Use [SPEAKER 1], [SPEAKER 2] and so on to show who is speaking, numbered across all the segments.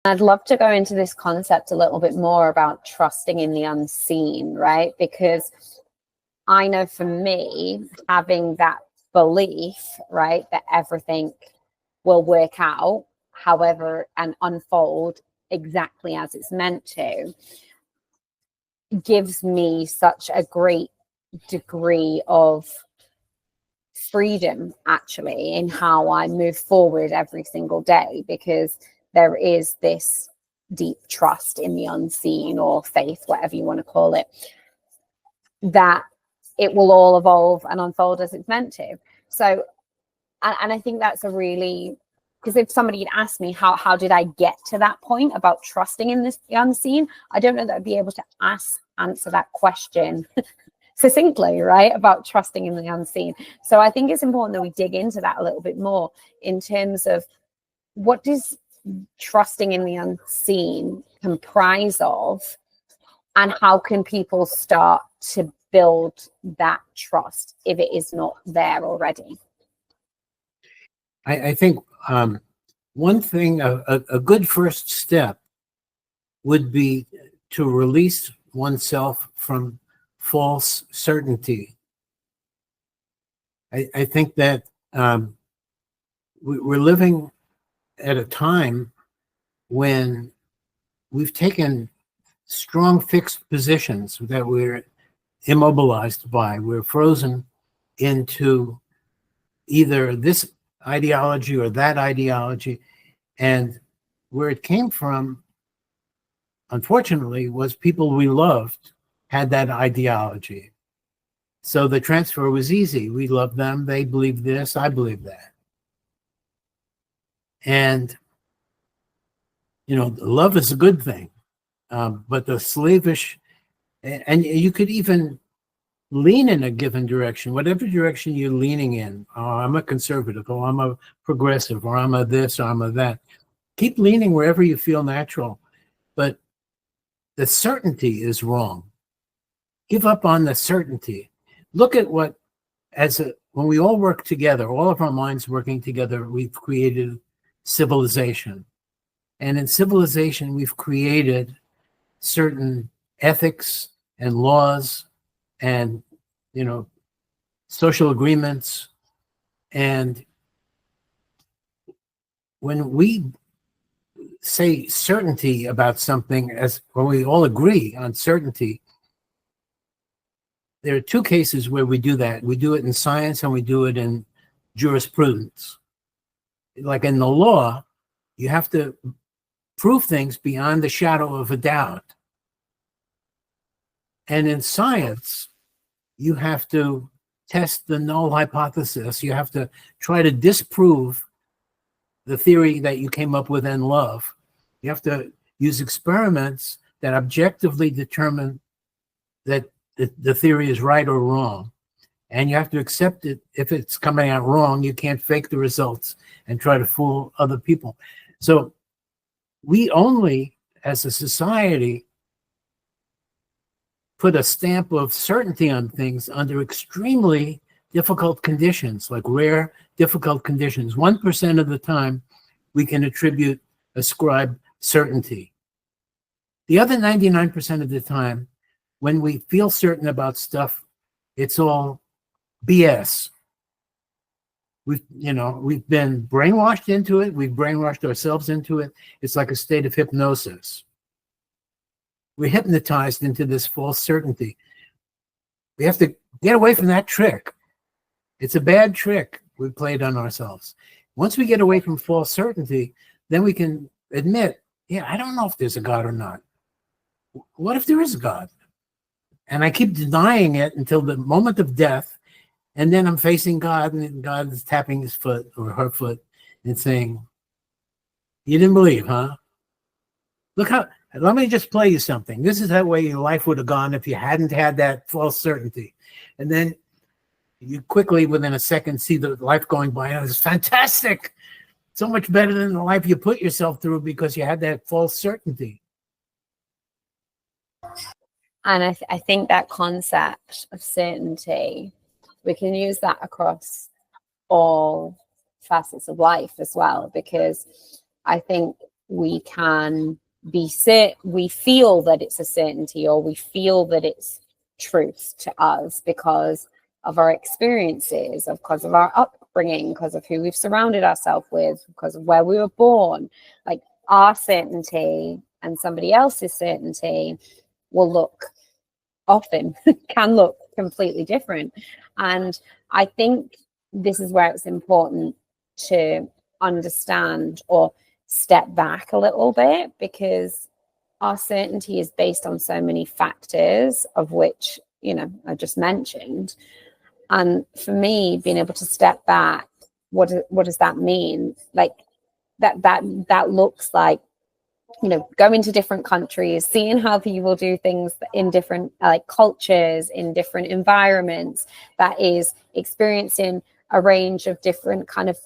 [SPEAKER 1] I'd love to go into this concept a little bit more about trusting in the unseen, right? Because I know for me, having that belief, right, that everything will work out however and unfold exactly as it's meant to, gives me such a great degree of freedom actually in how I move forward every single day, because there is this deep trust in the unseen, or faith, whatever you want to call it, that it will all evolve and unfold as it's meant to. So, and I think that's a really, because if somebody had asked me how did I get to that point about trusting in this unseen, I don't know that I'd be able to answer that question succinctly, right, about trusting in the unseen. So I think it's important that we dig into that a little bit more in terms of what does trusting in the unseen comprise of, and how can people start to build that trust if it is not there already?
[SPEAKER 2] I think one thing, a good first step would be to release oneself from false certainty. I think that we're living at a time when we've taken strong fixed positions that we're immobilized by. We're frozen into either this ideology or that ideology. And where it came from, unfortunately, was people we loved had that ideology. So the transfer was easy. We loved them. They believed this. I believe that. And, you know, love is a good thing. But the slavish, and you could even lean in a given direction, whatever direction you're leaning in. Oh, I'm a conservative, or I'm a progressive, or I'm a this, or I'm a that. Keep leaning wherever you feel natural. But the certainty is wrong. Give up on the certainty. Look at what, when we all work together, all of our minds working together, we've created civilization. And in civilization, we've created certain ethics and laws and, you know, social agreements. And when we say certainty about something, when we all agree on certainty, there are two cases where we do that. We do it in science and we do it in jurisprudence. Like in the law, you have to prove things beyond the shadow of a doubt. And in science, you have to test the null hypothesis. You have to try to disprove the theory that you came up with in love. You have to use experiments that objectively determine that the theory is right or wrong. And you have to accept it. If it's coming out wrong, you can't fake the results and try to fool other people. So we only, as a society, put a stamp of certainty on things under extremely difficult conditions, like rare, difficult conditions. 1% of the time, we can ascribe certainty. The other 99% of the time, when we feel certain about stuff, it's all BS. We've been brainwashed into it. We've brainwashed ourselves into it. It's like a state of hypnosis. We're hypnotized into this false certainty. We have to get away from that trick. It's a bad trick we played on ourselves. Once we get away from false certainty, then we can admit, yeah, I don't know if there's a God or not. What if there is a God? And I keep denying it until the moment of death. And then I'm facing God, and God is tapping his foot or her foot and saying, you didn't believe, huh? Let me just play you something. This is how way your life would have gone if you hadn't had that false certainty. And then you quickly, within a second, see the life going by, and it's fantastic. So much better than the life you put yourself through because you had that false certainty.
[SPEAKER 1] And I think that concept of certainty, we can use that across all facets of life as well, because I think we can we feel that it's a certainty, or we feel that it's truth to us because of our experiences, because of our upbringing, because of who we've surrounded ourselves with, because of where we were born. Like, our certainty and somebody else's certainty will can look completely different. And I think this is where it's important to understand or step back a little bit, because our certainty is based on so many factors, of which, I just mentioned. And for me, being able to step back, what does that mean? Like, that looks like, going to different countries, seeing how people do things in different cultures, in different environments. That is experiencing a range of different kind of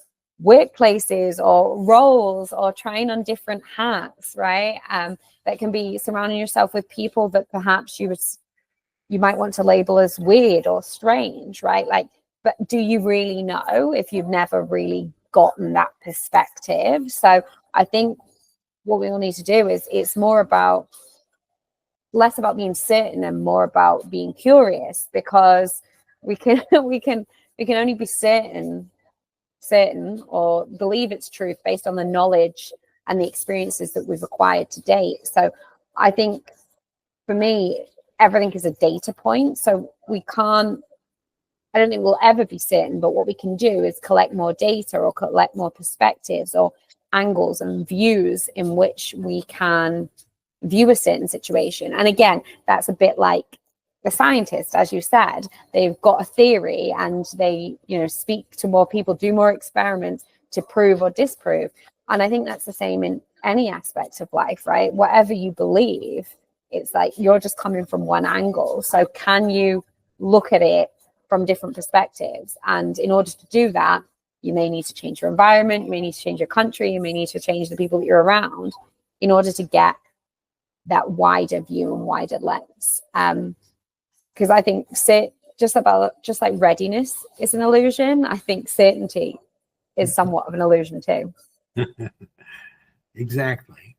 [SPEAKER 1] workplaces or roles, or trying on different hats, right? That can be surrounding yourself with people that perhaps you might want to label as weird or strange, right? Like, but do you really know if you've never really gotten that perspective? So I think what we all need to do is, it's less about being certain and more about being curious, because we can only be certain or believe it's truth based on the knowledge and the experiences that we've acquired to date. So I think, for me, everything is a data point. So I don't think we'll ever be certain, but what we can do is collect more data, or collect more perspectives or angles and views in which we can view a certain situation. And again, that's a bit like the scientists, as you said. They've got a theory, and they speak to more people, do more experiments to prove or disprove. And I think that's the same in any aspect of life, right? Whatever you believe, it's like you're just coming from one angle. So can you look at it from different perspectives? And in order to do that, you may need to change your environment, you may need to change your country, you may need to change the people that you're around in order to get that wider view and wider lens. Because I think just like readiness is an illusion, I think certainty is somewhat of an illusion too.
[SPEAKER 2] Exactly.